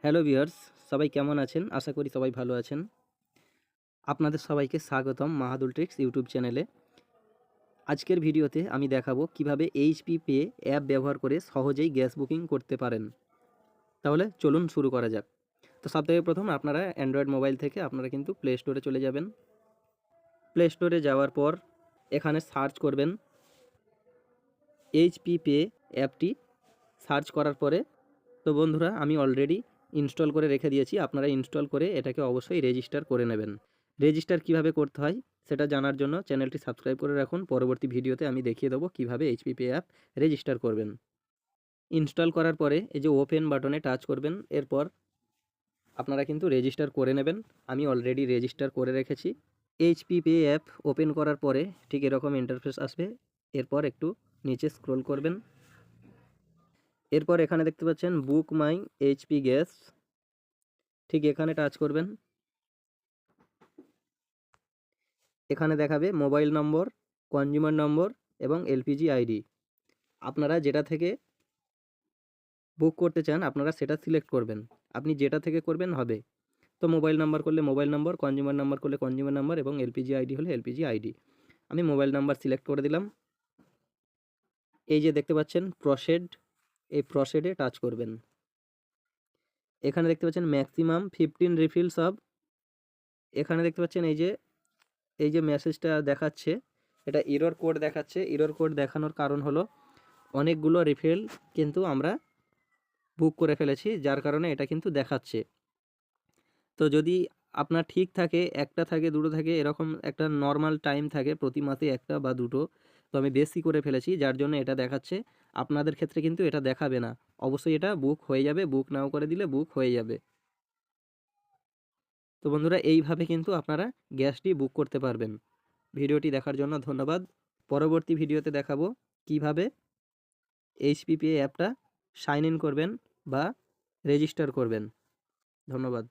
Hello viewers, সবাই কেমন আছেন? আশা করি সবাই ভালো আছেন। আপনাদের সবাইকে স্বাগতম মাহাদুল ট্রিক্স ইউটিউব চ্যানেলে। আজকের ভিডিওতে আমি দেখাবো কিভাবে এইচপি পে অ্যাপ ব্যবহার করে সহজেই গ্যাস বুকিং করতে পারেন। তাহলে চলুন শুরু করা যাক। তো সবথেকে প্রথম আপনারা অ্যান্ড্রয়েড মোবাইল থেকে আপনারা কিন্তু প্লে স্টোরে চলে যাবেন। প্লে স্টোরে যাওয়ার পর এখানে সার্চ করবেন এইচপি পে অ্যাপটি। সার্চ করার পরে তো বন্ধুরা আমি অলরেডি ইনস্টল করে রেখে দিয়েছি। আপনারা ইনস্টল করে এটাকে অবশ্যই রেজিস্টার করে নেবেন। রেজিস্টার কিভাবে করতে হয় সেটা জানার জন্য চ্যানেলটি সাবস্ক্রাইব করে রাখুন। পরবর্তী ভিডিওতে আমি দেখিয়ে দেবো কিভাবে এইচপি পে অ্যাপ রেজিস্টার করবেন। ইনস্টল করার পরে এই যে ওপেন বাটনে টাচ করবেন। এরপর আপনারা কিন্তু রেজিস্টার করে নেবেন। আমি অলরেডি রেজিস্টার করে রেখেছি। এইচপি পে অ্যাপ ওপেন করার পরে ঠিক এরকম ইন্টারফেস আসবে। এরপর একটু নিচে স্ক্রল করবেন। এরপর এখানে দেখতে পাচ্ছেন বুক মাই এইচপি গ্যাস, ঠিক এখানে টাচ করবেন। এখানে দেখাবে মোবাইল নম্বর, কনজিউমার নম্বর এবং এলপিজি আইডি। আপনারা যেটা থেকে বুক করতে চান আপনারা সেটা সিলেক্ট করবেন। আপনি যেটা থেকে করবেন হবে। তো মোবাইল নাম্বার করলে মোবাইল নম্বর, কনজিউমার নাম্বার করলে কনজিউমার নাম্বার এবং এলপিজি আইডি হলে এলপিজি আইডি। আমি মোবাইল নাম্বার সিলেক্ট করে দিলাম। এই যে দেখতে পাচ্ছেন প্রসেড, এই প্রসেডে টাচ করবেন। এখানে দেখতে পাচ্ছেন ম্যাক্সিমাম 15 রিফিলস অফ। এখানে দেখতে পাচ্ছেন এই যে মেসেজটা দেখাচ্ছে, এটা এরর কোড দেখাচ্ছে। এরর কোড দেখানোর কারণ হলো অনেকগুলো রিফিল কিন্তু আমরা বুক করে ফেলেছি, যার কারণে এটা কিন্তু দেখাচ্ছে। তো যদি আপনার ঠিক থাকে, একটা থাকে দুটো থাকে, এরকম একটা নর্মাল টাইম থাকে প্রতি মাসে একটা বা দুটো, তো আমি বেশি করে ফেলেছি যার জন্য এটা দেখাচ্ছে। আপনাদের ক্ষেত্রে কিন্তু এটা দেখাবে না। অবশ্যই এটা বুক হয়ে যাবে, বুক নাও করে দিলে বুক হয়ে যাবে। তো বন্ধুরা এইভাবে কিন্তু আপনারা গ্যাসটি বুক করতে পারবেন। ভিডিওটি দেখার জন্য ধন্যবাদ। পরবর্তী ভিডিওতে দেখাবো কিভাবে এইচপি পে অ্যাপটা সাইন ইন করবেন বা রেজিস্টার করবেন। ধন্যবাদ।